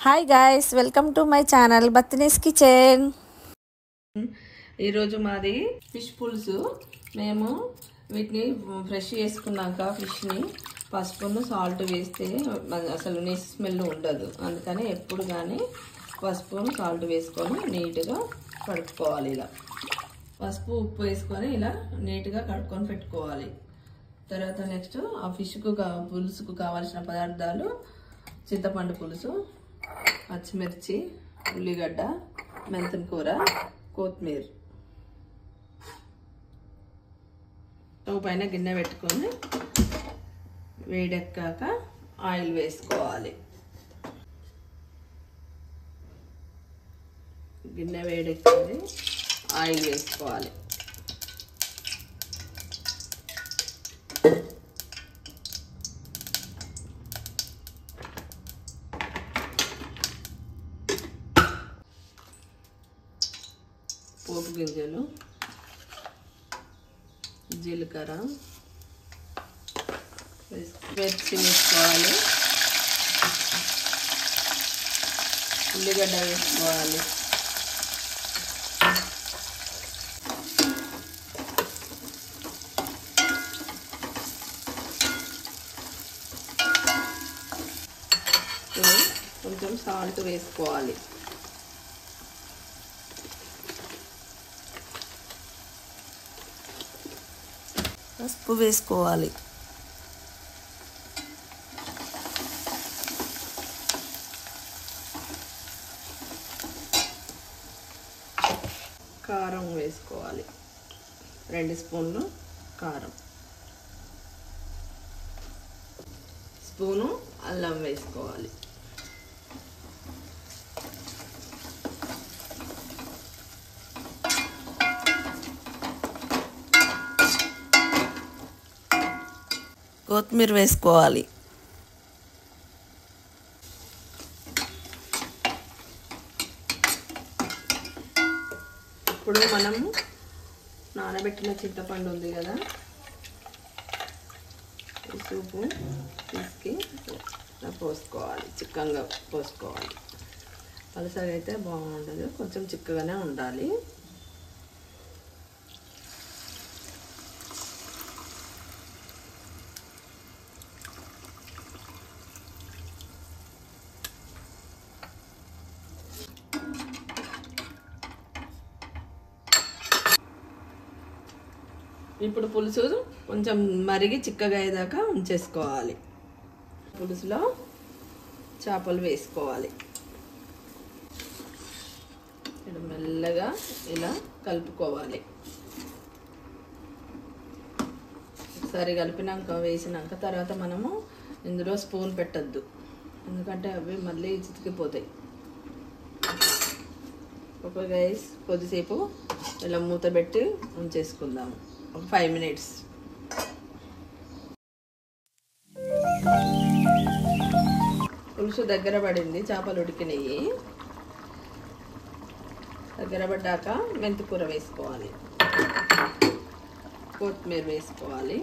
Hi guys, welcome to my channel Battini's kitchen. ఈరోజు మాది fish పులుసు. మేము వీటిని ఫ్రెష్ చేసుకున్నాక ఫిష్ని పసుపును సాల్ట్ వేస్తే అసలు నీసు స్మెల్ ఉండదు. అందుకని ఎప్పుడు కానీ పసుపును సాల్ట్ వేసుకొని నీట్గా కడుక్కోవాలి. ఇలా పసుపు ఉప్పు వేసుకొని ఇలా నీట్గా కడుక్కొని పెట్టుకోవాలి. తర్వాత నెక్స్ట్ ఆ ఫిష్కు పులుసుకు కావాల్సిన పదార్థాలు: చింతపండు పులుసు, పచ్చిమిర్చి, ఉల్లిగడ్డ, మెంతం కూర, కొత్తిమీర. స్టవ్ పైన గిన్నె పెట్టుకొని వేడెక్కాక ఆయిల్ వేసుకోవాలి. గిన్నె వేడెక్కింది, ఆయిల్ వేసుకోవాలి. పోపు గింజలు, జీలకర్ర, మిర్చి వేసుకోవాలి, ఉల్లిగడ్డ వేసుకోవాలి, కొంచెం సాల్ట్ వేసుకోవాలి. పసుపు వేసుకోవాలి. కారం వేసుకోవాలి, 2 స్పూన్లు కారం, స్పూను అల్లం వేసుకోవాలి. కొత్తిమీర వేసుకోవాలి. ఇప్పుడు మనము నానబెట్టిన చింతపండు ఉంది కదా, ఈ సూపు తీసుకు పోసుకోవాలి. చిక్కగా పోసుకోవాలి. పలసగా అయితే బాగుండదు, కొంచెం చిక్కగానే ఉండాలి. ఇప్పుడు పులుసు కొంచెం మరిగి చిక్కగా అయ్యేదాకా ఉంచేసుకోవాలి. పులుసులో చేపలు వేసుకోవాలి. మెల్లగా ఇలా కలుపుకోవాలి. ఒకసారి కలిపినాక వేసినాక తర్వాత మనము ఇందులో స్పూన్ పెట్టద్దు, ఎందుకంటే అవి మళ్ళీ చితికిపోతాయి. ఒక గైస్ కొద్దిసేపు ఇలా మూత పెట్టి ఉంచేసుకుందాము, ఒక 5 మినిట్స్. పులుసు దగ్గర పడింది, చేపలు ఉడికినాయి. దగ్గర పడ్డాక మెంతికూర వేసుకోవాలి, కొత్తిమీర వేసుకోవాలి,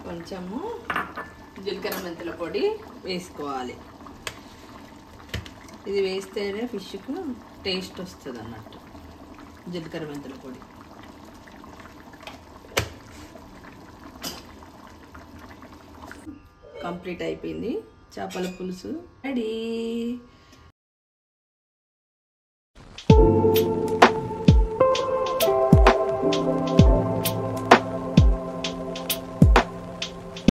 కొంచెము జీలకర్ర మెంతుల పొడి వేసుకోవాలి. ఇది వేస్తేనే ఫిష్కు టేస్ట్ వస్తుంది అన్నట్టు, జీలకర్ర మెంతుల పొడి. కంప్లీట్ అయిపోయింది, చేపల పులుసు రెడీ.